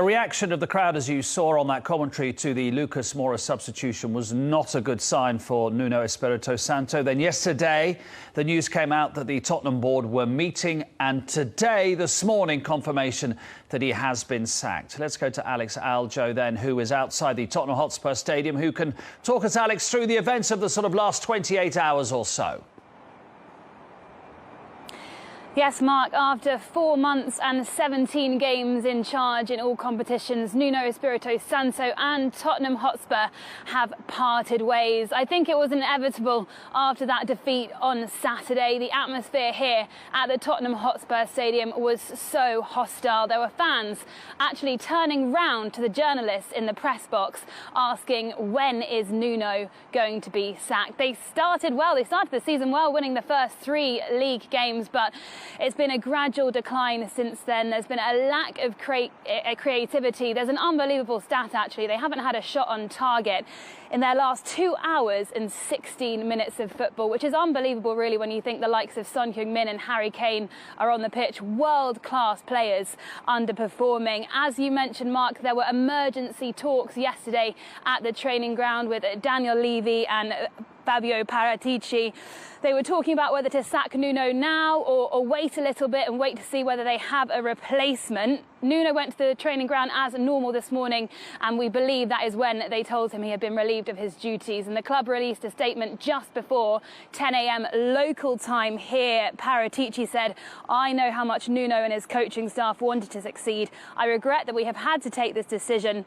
The reaction of the crowd, as you saw on that commentary, to the Lucas Moura substitution was not a good sign for Nuno Espirito Santo. Then yesterday, the news came out that the Tottenham board were meeting, and today, this morning, confirmation that he has been sacked. Let's go to Alex Aljo then, who is outside the Tottenham Hotspur Stadium, who can talk us, Alex, through the events of the sort of last 28 hours or so. Yes, Mark, after 4 months and 17 games in charge in all competitions, Nuno Espirito Santo and Tottenham Hotspur have parted ways. I think it was inevitable after that defeat on Saturday. The atmosphere here at the Tottenham Hotspur Stadium was so hostile. There were fans actually turning round to the journalists in the press box asking, when is Nuno going to be sacked? They started well. They started the season well, winning the first 3 league games, but it's been a gradual decline since then. There's been a lack of creativity. There's an unbelievable stat, actually. They haven't had a shot on target in their last 2 hours and 16 minutes of football, which is unbelievable, really, when you think the likes of Son Heung-min and Harry Kane are on the pitch. World-class players underperforming. As you mentioned, Mark, there were emergency talks yesterday at the training ground with Daniel Levy and Fabio Paratici. They were talking about whether to sack Nuno now or wait a little bit and wait to see whether they have a replacement. Nuno went to the training ground as normal this morning, and we believe that is when they told him he had been relieved of his duties. And the club released a statement just before 10 a.m. local time here. Paratici said, "I know how much Nuno and his coaching staff wanted to succeed. I regret that we have had to take this decision.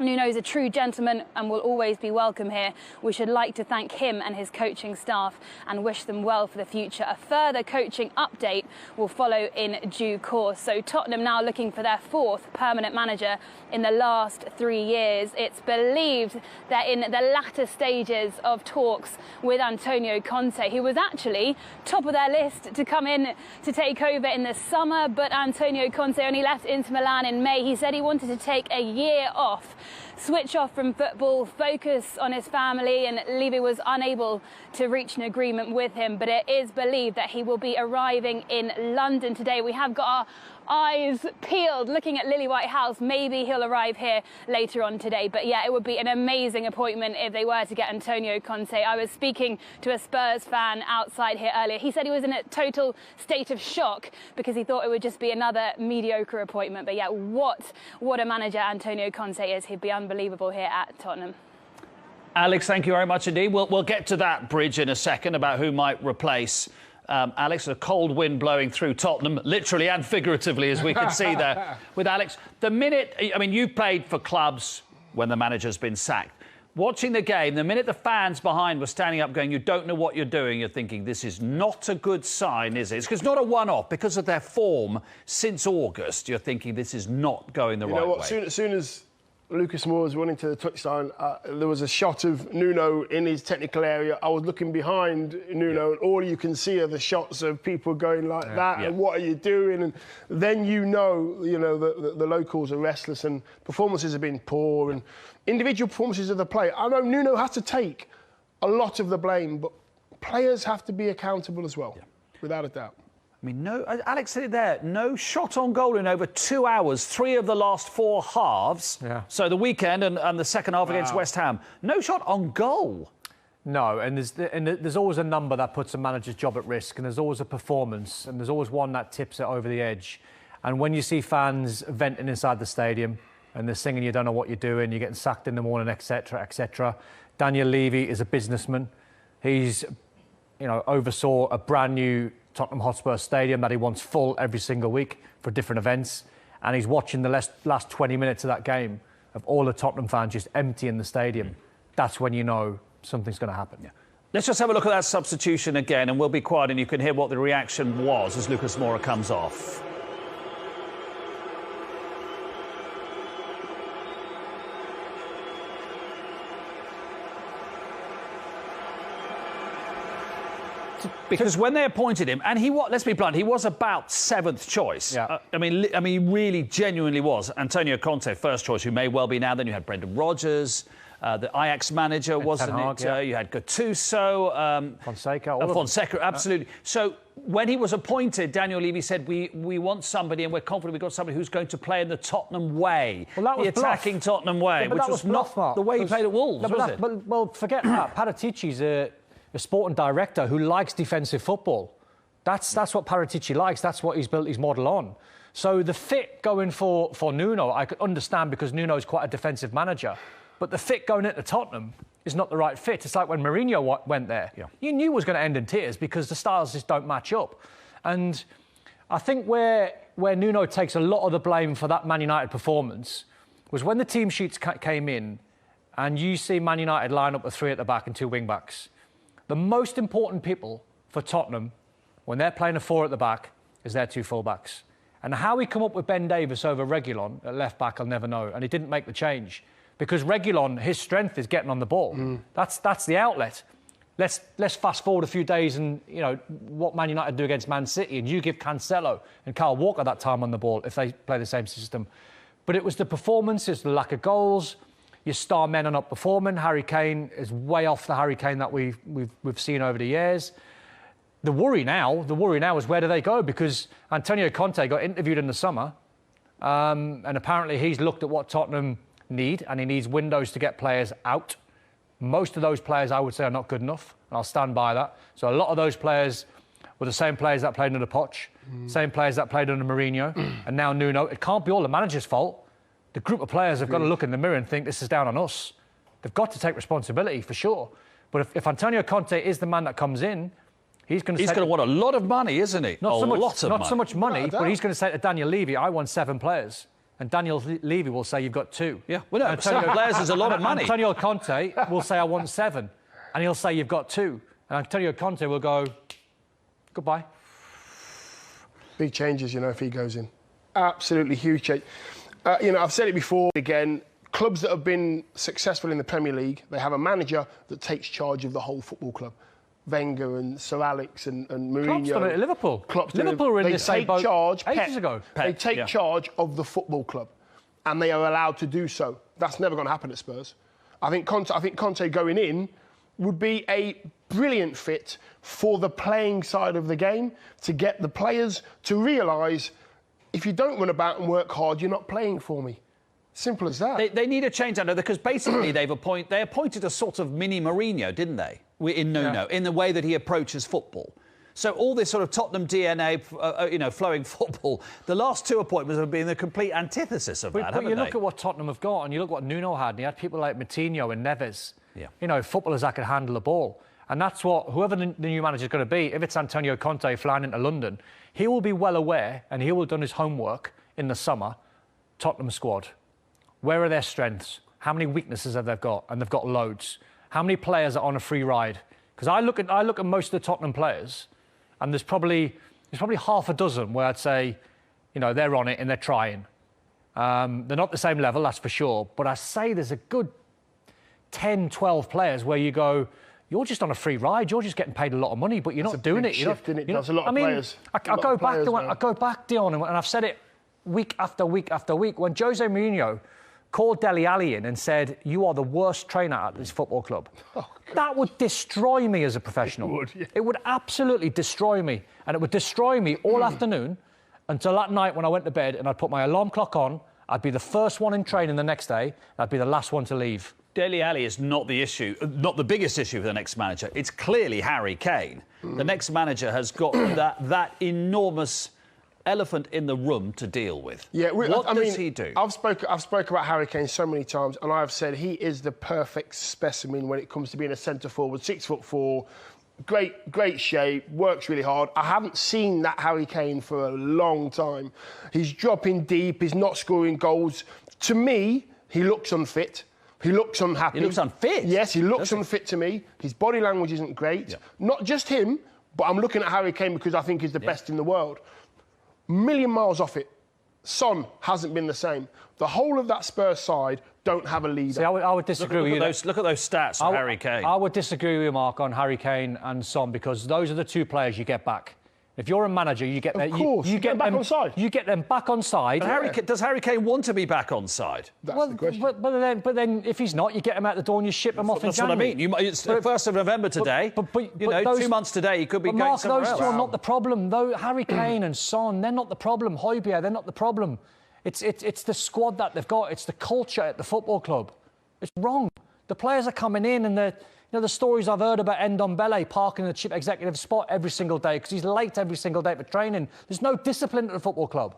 Nuno is a true gentleman and will always be welcome here. We should like to thank him and his coaching staff and wish them well for the future." A further coaching update will follow in due course. So Tottenham now looking for their 4th permanent manager in the last 3 years. It's believed they're in the latter stages of talks with Antonio Conte, who was actually top of their list to come in to take over in the summer. But Antonio Conte only left Inter Milan in May. He said he wanted to take a year off, switch off from football, focus on his family, and Levy was unable to reach an agreement with him. But it is believed that he will be arriving in London today. We have got our eyes peeled looking at Lily White House. Maybe he'll arrive here later on today. But yeah, it would be an amazing appointment if they were to get Antonio Conte. I was speaking to a Spurs fan outside here earlier. He said he was in a total state of shock because he thought it would just be another mediocre appointment. But yeah, what a manager Antonio Conte is. He'd be unbelievable here at Tottenham. Alex, thank you very much indeed. We'll get to that bridge in a second about who might replace Alex. A cold wind blowing through Tottenham, literally and figuratively, as we can see there with Alex. The minute, I mean, you've played for clubs when the manager's been sacked. Watching the game, the minute the fans behind were standing up going, "You don't know what you're doing," you're thinking, this is not a good sign, is it? It's not a one-off. Because of their form since August, you're thinking this is not going the right way. As soon as Lucas Moura was running to the touchline, there was a shot of Nuno in his technical area. I was looking behind Nuno, and all you can see are the shots of people going like that, and what are you doing? And then you know the locals are restless, and performances have been poor, and individual performances of the player. I know Nuno has to take a lot of the blame, but players have to be accountable as well, without a doubt. I mean, no, Alex said it there, no shot on goal in over 2 hours, 3 of the last 4 halves. Yeah. So the weekend and the second half against West Ham. No shot on goal. No, and there's always a number that puts a manager's job at risk, and there's always a performance, and there's always one that tips it over the edge. And when you see fans venting inside the stadium and they're singing, "You don't know what you're doing, you're getting sacked in the morning," etc., etc. Daniel Levy is a businessman. He's, oversaw a brand new Tottenham Hotspur Stadium that he wants full every single week for different events, and he's watching the last 20 minutes of that game of all the Tottenham fans just emptying the stadium. That's when you know something's going to happen. Yeah. Let's just have a look at that substitution again, and we'll be quiet and you can hear what the reaction was as Lucas Moura comes off. Because when they appointed him, and let's be blunt, he was about 7th choice. Yeah. I mean, he really genuinely was. Antonio Conte, first choice, who may well be now. Then you had Brendan Rodgers, the Ajax manager, wasn't it? Yeah. You had Gattuso, Fonseca, absolutely. So when he was appointed, Daniel Levy said, we want somebody, and we're confident we've got somebody who's going to play in the Tottenham way, well, that was the attacking Tottenham way, yeah, which was not Mark. the way he played at Wolves, was it? Well, forget that. Paratici's a sporting director who likes defensive football. That's what Paratici likes. That's what he's built his model on. So the fit going for Nuno, I could understand because Nuno is quite a defensive manager. But the fit going into Tottenham is not the right fit. It's like when Mourinho went there. Yeah. You knew it was going to end in tears because the styles just don't match up. And I think where Nuno takes a lot of the blame for that Man United performance was when the team sheets came in and you see Man United line up with 3 at the back and 2 wing-backs. The most important people for Tottenham, when they're playing a 4 at the back, is their 2 full-backs. And how he come up with Ben Davies over Reguilon at left-back, I'll never know. And he didn't make the change. Because Reguilon, his strength is getting on the ball. That's the outlet. Let's fast forward a few days and, you know, what Man United do against Man City, and you give Cancelo and Kyle Walker that time on the ball if they play the same system. But it was the performance, it's the lack of goals. Your star men are not performing. Harry Kane is way off the Harry Kane that we've seen over the years. The worry now is where do they go? Because Antonio Conte got interviewed in the summer, and apparently he's looked at what Tottenham need, and he needs windows to get players out. Most of those players, I would say, are not good enough, and I'll stand by that. So a lot of those players were the same players that played under Poch, same players that played under Mourinho, and now Nuno. It can't be all the manager's fault. The group of players have got to look in the mirror and think this is down on us. They've got to take responsibility, for sure. But if Antonio Conte is the man that comes in, he's going to want a lot of money, isn't he? Not so much money, but he's going to say to Daniel Levy, I want 7 players. And Daniel Levy will say, you've got 2. Yeah, well, no, 7 players is a lot of money. Antonio Conte will say, I want 7. And he'll say, you've got 2. And Antonio Conte will go, goodbye. Big changes, you know, if he goes in. Absolutely huge change. You know, I've said it before, again, clubs that have been successful in the Premier League, they have a manager that takes charge of the whole football club. Wenger and Sir Alex and Mourinho. Klopp's done it at Liverpool. Liverpool were in the same boat ages ago. They take charge of the football club, and they are allowed to do so. That's never going to happen at Spurs. I think Conte going in would be a brilliant fit for the playing side of the game, to get the players to realise, if you don't run about and work hard, you're not playing for me. Simple as that. They need a change, I know, because basically they appointed a sort of mini Mourinho, didn't they? In Nuno, in the way that he approaches football. So all this sort of Tottenham DNA, flowing football, the last 2 appointments have been the complete antithesis of that, haven't they? But you look at what Tottenham have got, and you look what Nuno had, and he had people like Moutinho and Neves. Yeah. You know, footballers that can handle the ball. And that's what, whoever the new manager is going to be, if it's Antonio Conte flying into London, he will be well aware, and he will have done his homework in the summer, Tottenham squad. Where are their strengths? How many weaknesses have they got? And they've got loads. How many players are on a free ride? Because I look at most of the Tottenham players, and there's probably half a dozen where I'd say, you know, they're on it and they're trying. They're not the same level, that's for sure. But I say there's a good 10, 12 players where you go, you're just on a free ride. You're just getting paid a lot of money, but you're not doing it. There's a lot of players. I go back, Dion, and I've said it week after week after week. When Jose Mourinho called Dele Alli in and said, you are the worst trainer at this football club. That would destroy me as a professional. It would, yeah. It would absolutely destroy me. And it would destroy me all afternoon until that night when I went to bed and I'd put my alarm clock on. I'd be the first one in training the next day. I'd be the last one to leave. Dele Alli is not the issue, not the biggest issue for the next manager. It's clearly Harry Kane. The next manager has got that enormous elephant in the room to deal with. Yeah, what does he do? I've spoke about Harry Kane so many times, and I've said he is the perfect specimen when it comes to being a centre forward, 6'4", great shape, works really hard. I haven't seen that Harry Kane for a long time. He's dropping deep, he's not scoring goals. To me, he looks unfit. He looks unhappy. He looks unfit? Yes, he looks unfit to me. His body language isn't great. Yeah. Not just him, but I'm looking at Harry Kane because I think he's the best in the world. Million miles off it. Son hasn't been the same. The whole of that Spurs side don't have a leader. See, I would disagree with you. Look at those stats of Harry Kane. I would disagree with you, Mark, on Harry Kane and Son, because those are the 2 players you get back. If you're a manager, you get Of course, you get them back on side. You get them back on side. Does Harry Kane want to be back on side? That's the question. But then, if he's not, you get him out the door and you ship him off in January. That's what I mean. It's the 1st of November today. But 2 months today, he could be going Mark, somewhere else. those two are not the problem. Though Harry Kane and Son, they're not the problem. Højbjerg, they're not the problem. It's the squad that they've got. It's the culture at the football club. It's wrong. The players are coming in and they're... the stories I've heard about Ndombele parking in the chief executive spot every single day because he's late every single day for training. There's no discipline at the football club.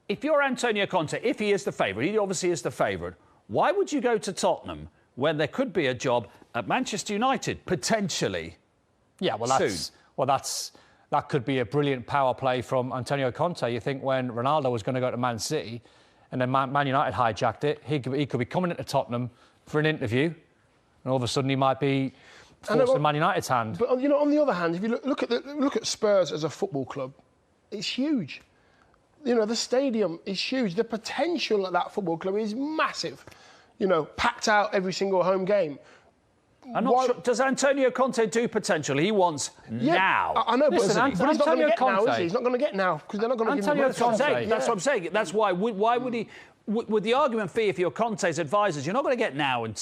If you're Antonio Conte, if he is the favourite, he obviously is the favourite, why would you go to Tottenham when there could be a job at Manchester United, potentially? Yeah, well, that could be a brilliant power play from Antonio Conte. You think when Ronaldo was going to go to Man City and then Man United hijacked it, he could be coming into Tottenham for an interview. And all of a sudden, he might be forced in Man United's hand. But on the other hand, if you look at Spurs as a football club, it's huge. The stadium is huge. The potential at that football club is massive. Packed out every single home game. I'm not sure. Does Antonio Conte do potential? He wants now. I know, Listen, but he's not going to get Conte, now, is he? He's not going to get now because they're not going to give him the money. That's what I'm saying. That's why. Why would he? Would the argument be if you're Conte's advisors, you're not going to get now with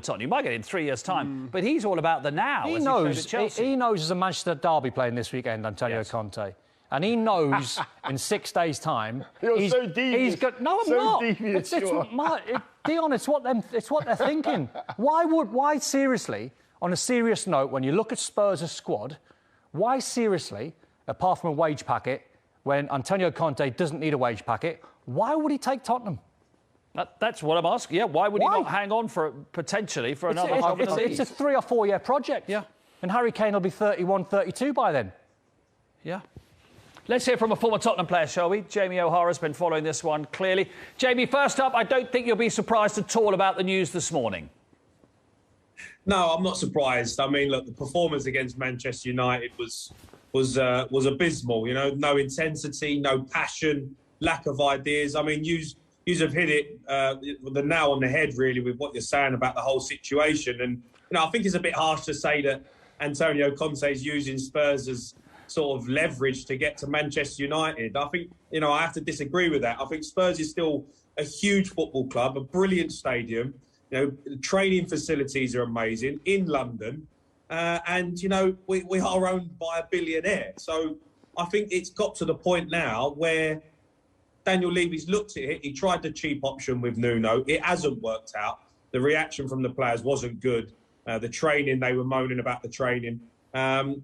Tottenham. You might get it in 3 years' time, but he's all about the now. He knows there's a Manchester derby playing this weekend, Antonio Conte. And he knows in 6 days' time... You're so devious. No, I'm so not. Devious, Dion, it's what they're thinking. Why seriously, on a serious note, when you look at Spurs' squad, why seriously, apart from a wage packet, when Antonio Conte doesn't need a wage packet, why would he take Tottenham? That's what I'm asking. Yeah, why would he not hang on potentially for another half of the It's a 3 or 4 year project. Yeah. And Harry Kane will be 31, 32 by then. Yeah. Let's hear from a former Tottenham player, shall we? Jamie O'Hara's been following this one clearly. Jamie, first up, I don't think you'll be surprised at all about the news this morning. No, I'm not surprised. I mean, look, the performance against Manchester United was abysmal. No intensity, no passion, lack of ideas. I mean, you have hit it the nail on the head, really, with what you're saying about the whole situation. And I think it's a bit harsh to say that Antonio Conte is using Spurs as sort of leverage to get to Manchester United. I think, I have to disagree with that. I think Spurs is still a huge football club, a brilliant stadium. The training facilities are amazing in London. And, we are owned by a billionaire. So I think it's got to the point now where Daniel Levy's looked at it. He tried the cheap option with Nuno. It hasn't worked out. The reaction from the players wasn't good. The training, they were moaning about the training.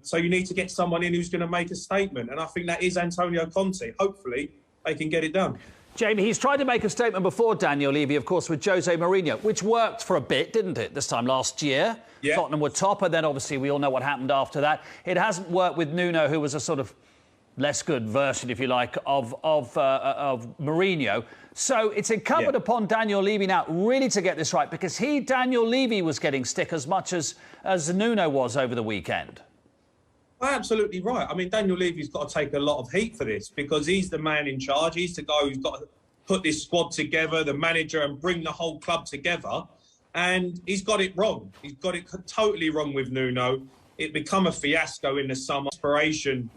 So you need to get someone in who's going to make a statement. And I think that is Antonio Conte. Hopefully, they can get it done. Jamie, he's tried to make a statement before Daniel Levy, of course, with Jose Mourinho, which worked for a bit, didn't it, this time last year? Yeah. Tottenham were top, and then obviously we all know what happened after that. It hasn't worked with Nuno, who was a sort of less good version, if you like, of Mourinho. So it's incumbent upon Daniel Levy now really to get this right, because Daniel Levy, was getting stick as much as Nuno was over the weekend. Absolutely right. I mean, Daniel Levy's got to take a lot of heat for this because he's the man in charge. He's the guy who's got to put this squad together, the manager, and bring the whole club together. And he's got it wrong. He's got it totally wrong with Nuno. It become a fiasco in the summer. Inspiration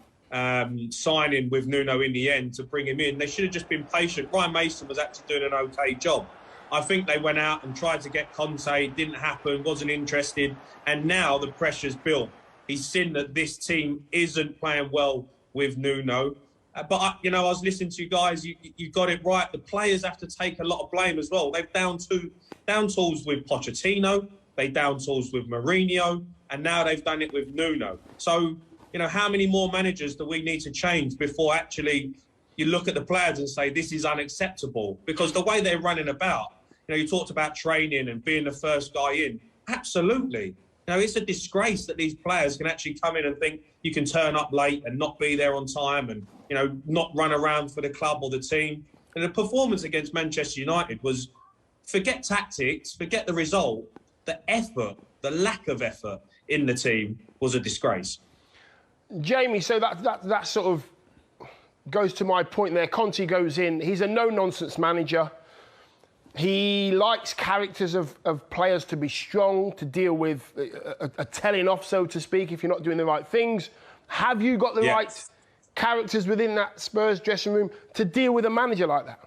signing with Nuno in the end to bring him in. They should have just been patient. Ryan Mason was actually doing an OK job. I think they went out and tried to get Conte. Didn't happen. Wasn't interested. And now the pressure's built. He's seen that this team isn't playing well with Nuno. But, I was listening to you guys. You got it right. The players have to take a lot of blame as well. They've down tools with Pochettino. They down tools with Mourinho. And now they've done it with Nuno. So, how many more managers do we need to change before actually you look at the players and say, this is unacceptable? Because the way they're running about, you talked about training and being the first guy in. Absolutely. It's a disgrace that these players can actually come in and think you can turn up late and not be there on time and, not run around for the club or the team. And the performance against Manchester United was, forget tactics, forget the result, the effort, the lack of effort in the team was a disgrace. Jamie, so that sort of goes to my point there. Conte goes in, he's a no-nonsense manager. He likes characters of players to be strong, to deal with a telling off, so to speak, if you're not doing the right things. Have you got the right characters within that Spurs dressing room to deal with a manager like that?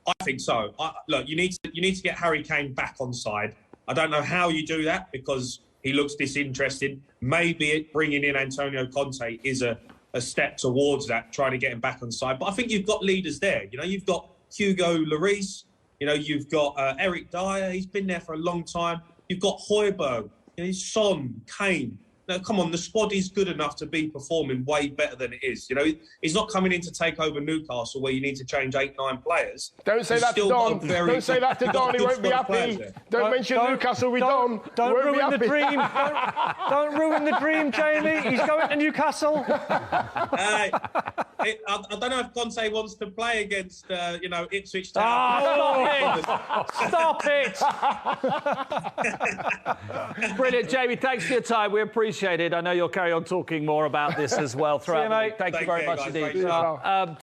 I think so. Look, you need to get Harry Kane back on side. I don't know how you do that because he looks disinterested. Maybe bringing in Antonio Conte is a step towards that, trying to get him back on side. But I think you've got leaders there. You know, you've got Hugo Lloris. You know, you've got Eric Dyer. He's been there for a long time. You've got Højbjerg. You know, Son, Kane. Now, come on, the squad is good enough to be performing way better than it is. You know, he's not coming in to take over Newcastle where you need to change 8-9 players. Don't say that to Don. Don't say that to Don. He won't be happy. Don't mention Newcastle with Don. Don't ruin the dream. Don't ruin the dream, Jamie. He's going to Newcastle. I don't know if Conte wants to play against, Ipswich Town. Oh, stop it! Brilliant, Jamie. Thanks for your time. We appreciate it. I know you'll carry on talking more about this as well throughout the week. Thank you very much indeed.